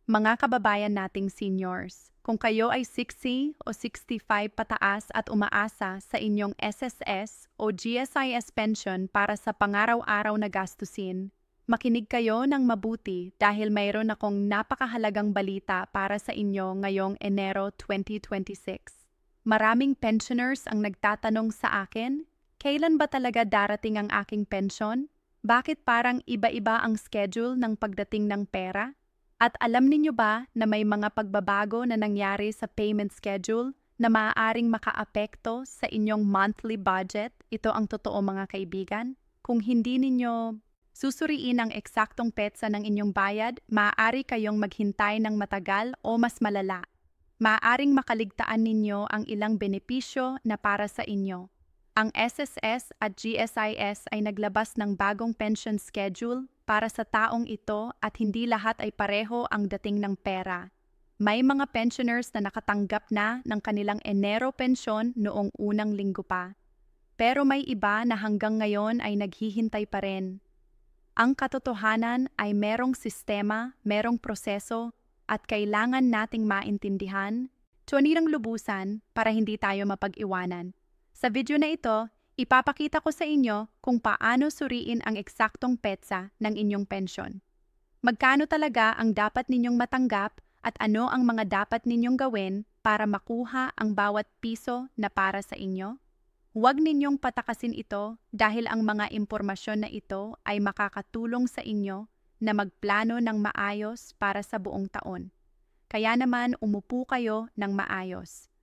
Mga kababayan nating seniors, kung kayo ay 60 o 65 pataas at umaasa sa inyong SSS o GSIS pension para sa pangaraw-araw na gastusin, makinig kayo ng mabuti dahil mayroon akong napakahalagang balita para sa inyo ngayong Enero 2026. Maraming pensioners ang nagtatanong sa akin, kailan ba talaga darating ang aking pensyon? Bakit parang iba-iba ang schedule ng pagdating ng pera? At alam ninyo ba na may mga pagbabago na nangyari sa payment schedule na maaaring makaapekto sa inyong monthly budget? Ito ang totoo mga kaibigan. Kung hindi ninyo susuriin ang eksaktong petsa ng inyong bayad, maaari kayong maghintay ng matagal o mas malala. Maaaring makaligtaan ninyo ang ilang benepisyo na para sa inyo. Ang SSS at GSIS ay naglabas ng bagong pension schedule para sa taong ito at hindi lahat ay pareho ang dating ng pera. May mga pensioners na nakatanggap na ng kanilang Enero pensyon noong unang linggo pa. Pero may iba na hanggang ngayon ay naghihintay pa rin. Ang katotohanan ay merong sistema, merong proseso, at kailangan nating maintindihan, tunirang lubusan para hindi tayo mapag-iwanan. Sa video na ito, ipapakita ko sa inyo kung paano suriin ang eksaktong petsa ng inyong pensyon. Magkano talaga ang dapat ninyong matanggap at ano ang mga dapat ninyong gawin para makuha ang bawat piso na para sa inyo? Huwag ninyong patakasin ito dahil ang mga impormasyon na ito ay makakatulong sa inyo na magplano ng maayos para sa buong taon. Kaya naman umupo kayo ng maayos.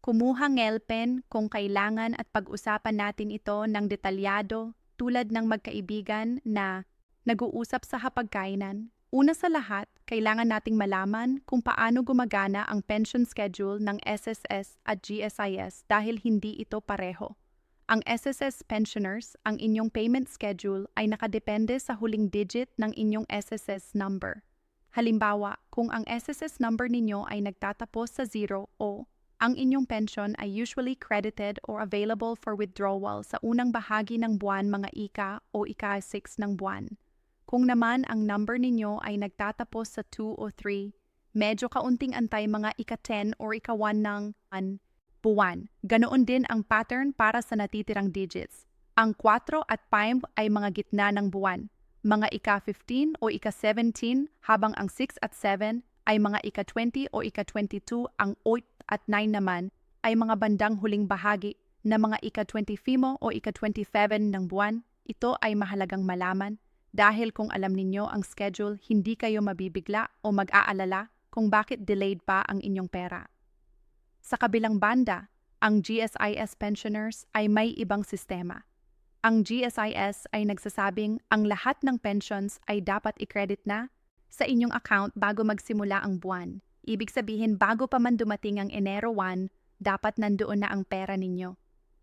Kumuha ngelpen kung kailangan at pag-usapan natin ito ng detalyado tulad ng magkaibigan na nag-uusap sa hapagkainan. Una sa lahat, kailangan nating malaman kung paano gumagana ang pension schedule ng SSS at GSIS dahil hindi ito pareho. Ang SSS pensioners, ang inyong payment schedule ay nakadepende sa huling digit ng inyong SSS number. Halimbawa, kung ang SSS number ninyo ay nagtatapos sa 0 o ang inyong pension ay usually credited or available for withdrawal sa unang bahagi ng buwan mga ika o ika-6 ng buwan. Kung naman ang number ninyo ay nagtatapos sa 2 o 3, medyo kaunting antay mga ika-10 or ika-1 ng buwan. Ganoon din ang pattern para sa natitirang digits. Ang 4 at 5 ay mga gitna ng buwan, mga ika-15 o ika-17 habang ang 6 at 7 ay mga ika-20 o ika-22, ang 8 at 9 naman ay mga bandang huling bahagi na mga ika-25 o ika-27 ng buwan. Ito ay mahalagang malaman dahil kung alam ninyo ang schedule, hindi kayo mabibigla o mag-aalala kung bakit delayed pa ang inyong pera. Sa kabilang banda, ang GSIS pensioners ay may ibang sistema. Ang GSIS ay nagsasabing ang lahat ng pensions ay dapat i-credit na sa inyong account bago magsimula ang buwan. Ibig sabihin bago pa man dumating ang Enero 1, dapat nandoon na ang pera ninyo.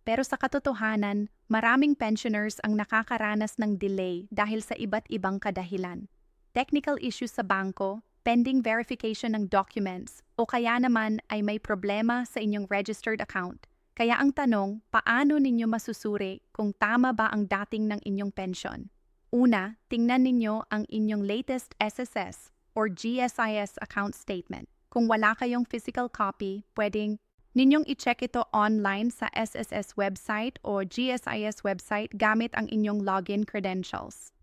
Pero sa katotohanan, maraming pensioners ang nakakaranas ng delay dahil sa iba't ibang kadahilan. Technical issues sa bangko, pending verification ng documents, o kaya naman ay may problema sa inyong registered account. Kaya ang tanong, paano ninyo masusuri kung tama ba ang dating ng inyong pension? Una, tingnan ninyo ang inyong latest SSS or GSIS account statement. Kung wala kayong physical copy, pwedeng ninyong i-check ito online sa SSS website o GSIS website gamit ang inyong login credentials.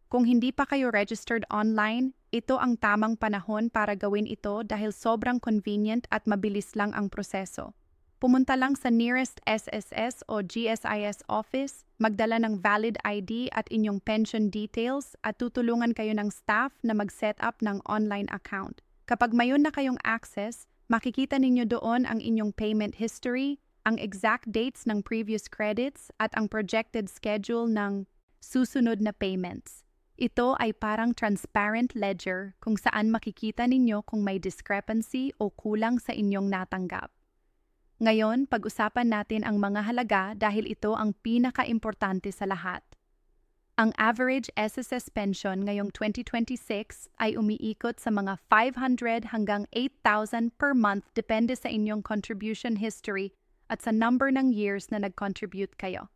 Kung hindi pa kayo registered online, ito ang tamang panahon para gawin ito dahil sobrang convenient at mabilis lang ang proseso. Pumunta lang sa nearest SSS o GSIS office, magdala ng valid ID at inyong pension details at tutulungan kayo ng staff na mag-set up ng online account. Kapag mayon na kayong access, makikita ninyo doon ang inyong payment history, ang exact dates ng previous credits at ang projected schedule ng susunod na payments. Ito ay parang transparent ledger kung saan makikita ninyo kung may discrepancy o kulang sa inyong natanggap. Ngayon, pag-usapan natin ang mga halaga dahil ito ang pinaka-importante sa lahat. Ang average SSS pension ngayong 2026 ay umiikot sa mga 500 hanggang 8,000 per month depende sa inyong contribution history at sa number ng years na nag-contribute kayo.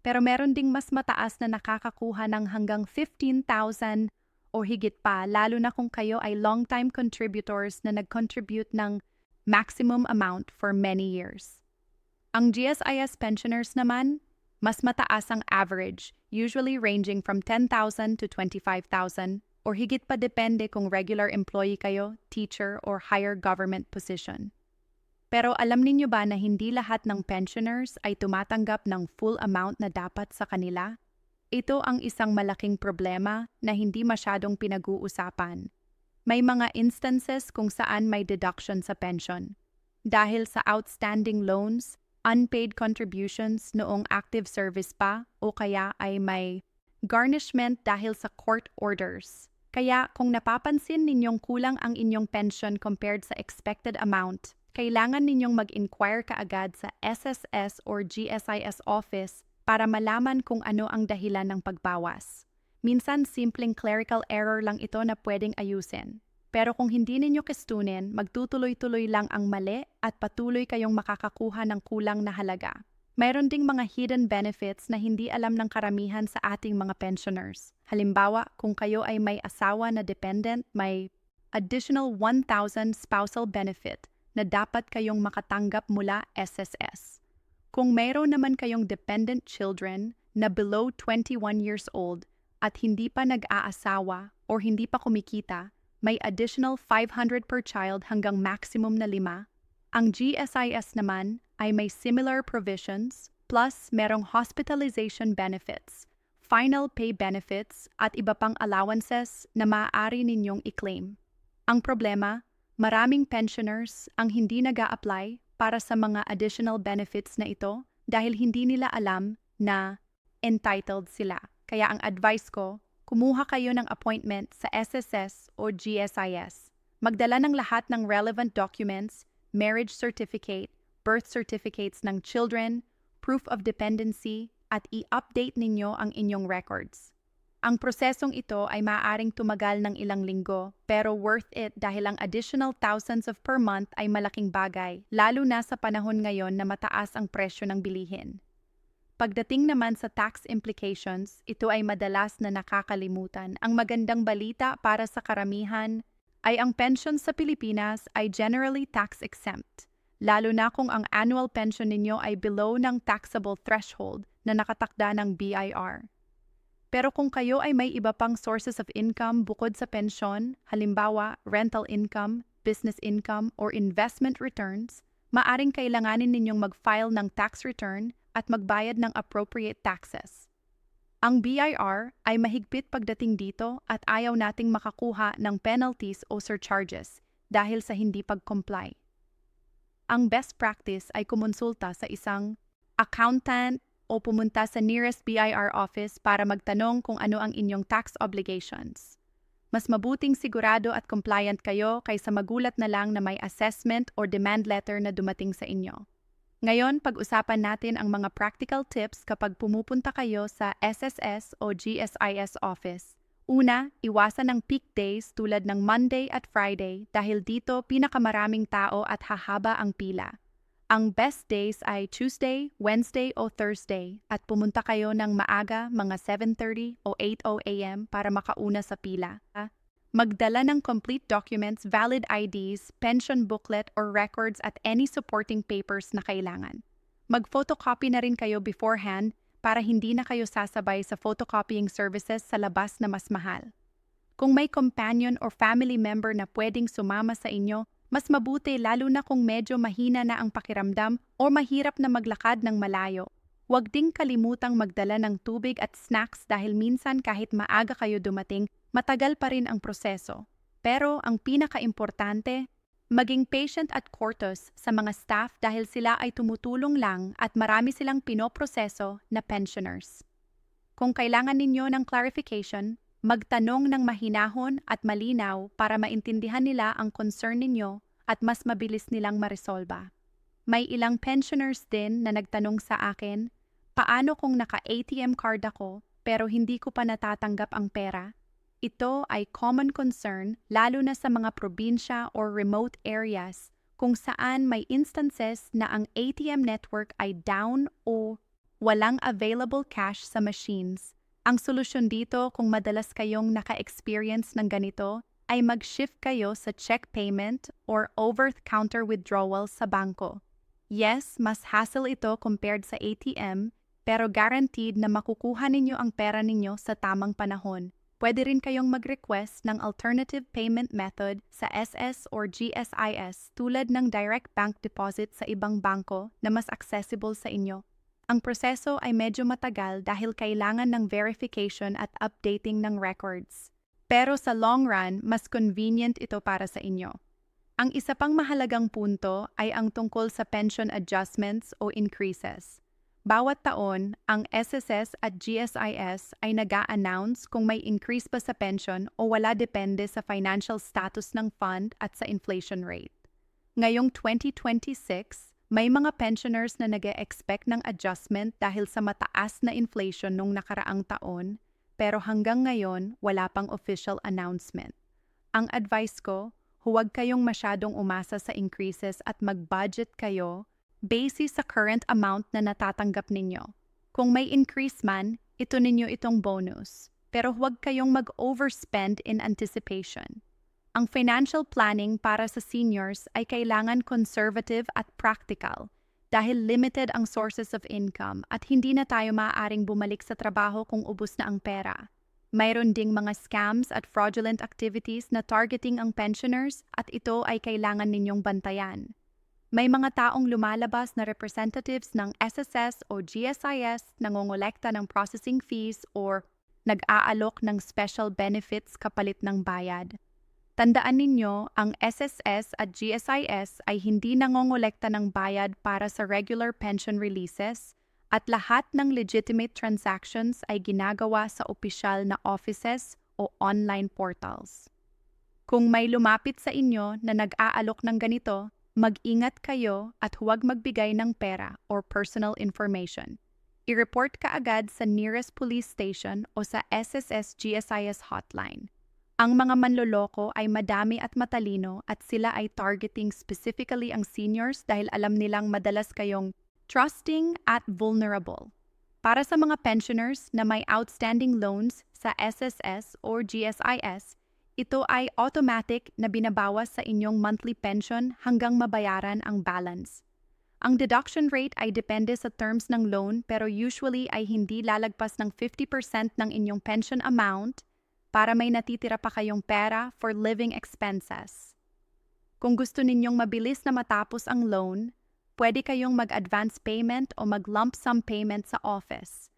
Pero meron ding mas mataas na nakakakuha ng hanggang 15,000 o higit pa, lalo na kung kayo ay long-time contributors na nag-contribute ng maximum amount for many years. Ang GSIS pensioners naman, mas mataas ang average, usually ranging from 10,000 to 25,000 or higit pa depende kung regular employee kayo, teacher, or higher government position. Pero alam ninyo ba na hindi lahat ng pensioners ay tumatanggap ng full amount na dapat sa kanila? Ito ang isang malaking problema na hindi masyadong pinag-uusapan. May mga instances kung saan may deduction sa pension. Dahil sa outstanding loans, unpaid contributions noong active service pa o kaya ay may garnishment dahil sa court orders. Kaya kung napapansin ninyong kulang ang inyong pension compared sa expected amount, kailangan ninyong mag-inquire kaagad sa SSS or GSIS office para malaman kung ano ang dahilan ng pagbawas. Minsan simpleng clerical error lang ito na pwedeng ayusin. Pero kung hindi ninyo kistunin, magtutuloy-tuloy lang ang mali at patuloy kayong makakakuha ng kulang na halaga. Mayroon ding mga hidden benefits na hindi alam ng karamihan sa ating mga pensioners. Halimbawa, kung kayo ay may asawa na dependent, may additional 1,000 spousal benefit na dapat kayong makatanggap mula SSS. Kung mayroon naman kayong dependent children na below 21 years old at hindi pa nag-aasawa or hindi pa kumikita, may additional 500 per child hanggang maximum na 5. Ang GSIS naman ay may similar provisions plus merong hospitalization benefits, final pay benefits at iba pang allowances na maaari ninyong i-claim. Ang problema, maraming pensioners ang hindi nag-a-apply para sa mga additional benefits na ito dahil hindi nila alam na entitled sila. Kaya ang advice ko, kumuha kayo ng appointment sa SSS o GSIS. Magdala ng lahat ng relevant documents, marriage certificate, birth certificates ng children, proof of dependency, at i-update ninyo ang inyong records. Ang prosesong ito ay maaaring tumagal ng ilang linggo, pero worth it dahil ang additional thousands of per month ay malaking bagay, lalo na sa panahon ngayon na mataas ang presyo ng bilihin. Pagdating naman sa tax implications, ito ay madalas na nakakalimutan. Ang magandang balita para sa karamihan ay ang pension sa Pilipinas ay generally tax-exempt, lalo na kung ang annual pension ninyo ay below ng taxable threshold na nakatakda ng BIR. Pero kung kayo ay may iba pang sources of income bukod sa pensyon, halimbawa rental income, business income, or investment returns, maaring kailanganin ninyong mag-file ng tax return at magbayad ng appropriate taxes. Ang BIR ay mahigpit pagdating dito at ayaw nating makakuha ng penalties o surcharges dahil sa hindi pag-comply. Ang best practice ay kumonsulta sa isang accountant o pumunta sa nearest BIR office para magtanong kung ano ang inyong tax obligations. Mas mabuting sigurado at compliant kayo kaysa magulat na lang na may assessment or demand letter na dumating sa inyo. Ngayon, pag-usapan natin ang mga practical tips kapag pumupunta kayo sa SSS o GSIS office. Una, iwasan ang peak days tulad ng Monday at Friday dahil dito pinakamaraming tao at hahaba ang pila. Ang best days ay Tuesday, Wednesday o Thursday at pumunta kayo ng maaga mga 7:30 o 8:00 a.m. para makauna sa pila. Magdala ng complete documents, valid IDs, pension booklet or records at any supporting papers na kailangan. Mag-photocopy na rin kayo beforehand para hindi na kayo sasabay sa photocopying services sa labas na mas mahal. Kung may companion or family member na pwedeng sumama sa inyo, mas mabuti lalo na kung medyo mahina na ang pakiramdam o mahirap na maglakad ng malayo. Huwag ding kalimutang magdala ng tubig at snacks dahil minsan kahit maaga kayo dumating, matagal pa rin ang proseso. Pero ang pinaka-importante, maging patient at courteous sa mga staff dahil sila ay tumutulong lang at marami silang pinoproseso na pensioners. Kung kailangan ninyo ng clarification, magtanong ng mahinahon at malinaw para maintindihan nila ang concern ninyo at mas mabilis nilang maresolba. May ilang pensioners din na nagtanong sa akin, paano kung naka-ATM card ako pero hindi ko pa natatanggap ang pera? Ito ay common concern lalo na sa mga probinsya or remote areas kung saan may instances na ang ATM network ay down o walang available cash sa machines Ang solusyon dito kung madalas kayong naka-experience ng ganito ay mag-shift kayo sa check payment or over-the-counter withdrawal sa bangko. Yes, mas hassle ito compared sa ATM, pero guaranteed na makukuha ninyo ang pera ninyo sa tamang panahon. Pwede rin kayong mag-request ng alternative payment method sa SS or GSIS tulad ng direct bank deposit sa ibang bangko na mas accessible sa inyo. Ang proseso ay medyo matagal dahil kailangan ng verification at updating ng records. Pero sa long run, mas convenient ito para sa inyo. Ang isa pang mahalagang punto ay ang tungkol sa pension adjustments o increases. Bawat taon, ang SSS at GSIS ay nag-a-announce kung may increase ba sa pension o wala depende sa financial status ng fund at sa inflation rate. Ngayong 2026, may mga pensioners na nag-e-expect ng adjustment dahil sa mataas na inflation nung nakaraang taon, pero hanggang ngayon wala pang official announcement. Ang advice ko, huwag kayong masyadong umasa sa increases at mag-budget kayo base sa current amount na natatanggap ninyo. Kung may increase man, ito ninyo itong bonus, pero huwag kayong mag-overspend in anticipation. Ang financial planning para sa seniors ay kailangan conservative at practical dahil limited ang sources of income at hindi na tayo maaaring bumalik sa trabaho kung ubos na ang pera. Mayroon ding mga scams at fraudulent activities na targeting ang pensioners at ito ay kailangan ninyong bantayan. May mga taong lumalabas na representatives ng SSS o GSIS na ngongolekta ng processing fees or nag-aalok ng special benefits kapalit ng bayad. Tandaan ninyo, ang SSS at GSIS ay hindi nangongolekta ng bayad para sa regular pension releases at lahat ng legitimate transactions ay ginagawa sa opisyal na offices o online portals. Kung may lumapit sa inyo na nag-aalok ng ganito, mag-ingat kayo at huwag magbigay ng pera or personal information. I-report ka agad sa nearest police station o sa SSS GSIS hotline. Ang mga manloloko ay madami at matalino at sila ay targeting specifically ang seniors dahil alam nilang madalas kayong trusting at vulnerable. Para sa mga pensioners na may outstanding loans sa SSS or GSIS, ito ay automatic na binabawas sa inyong monthly pension hanggang mabayaran ang balance. Ang deduction rate ay depende sa terms ng loan pero usually ay hindi lalagpas ng 50% ng inyong pension amount para may natitira pa kayong pera for living expenses. Kung gusto ninyong mabilis na matapos ang loan, pwede kayong mag-advance payment o mag-lump sum payment sa office.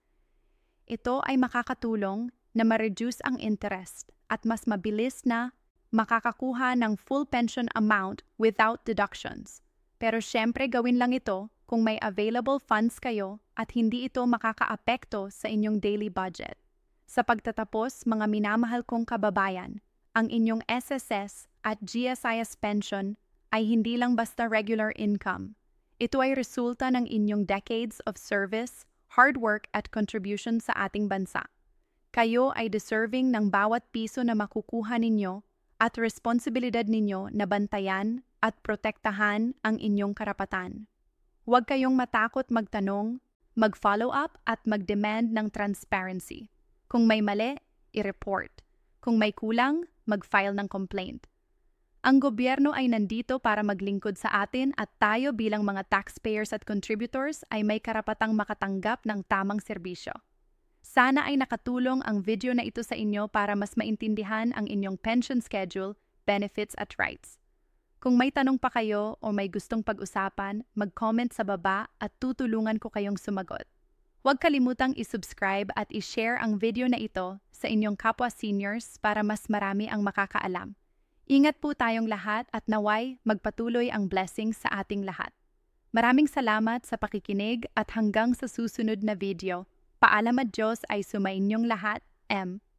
Ito ay makakatulong na ma-reduce ang interest at mas mabilis na makakakuha ng full pension amount without deductions. Pero syempre gawin lang ito kung may available funds kayo at hindi ito makakaapekto sa inyong daily budget. Sa pagtatapos, mga minamahal kong kababayan, ang inyong SSS at GSIS pension ay hindi lang basta regular income. Ito ay resulta ng inyong decades of service, hard work at contribution sa ating bansa. Kayo ay deserving ng bawat piso na makukuha ninyo at responsibilidad ninyo na bantayan at protektahan ang inyong karapatan. Huwag kayong matakot magtanong, mag-follow up at mag-demand ng transparency. Kung may mali, i-report. Kung may kulang, mag-file ng complaint. Ang gobyerno ay nandito para maglingkod sa atin at tayo bilang mga taxpayers at contributors ay may karapatang makatanggap ng tamang serbisyo. Sana ay nakatulong ang video na ito sa inyo para mas maintindihan ang inyong pension schedule, benefits at rights. Kung may tanong pa kayo o may gustong pag-usapan, mag-comment sa baba at tutulungan ko kayong sumagot. Huwag kalimutang i-subscribe at i-share ang video na ito sa inyong kapwa seniors para mas marami ang makakaalam. Ingat po tayong lahat at naway magpatuloy ang blessings sa ating lahat. Maraming salamat sa pakikinig at hanggang sa susunod na video. Paalam at Diyos ay sumainyong lahat. M.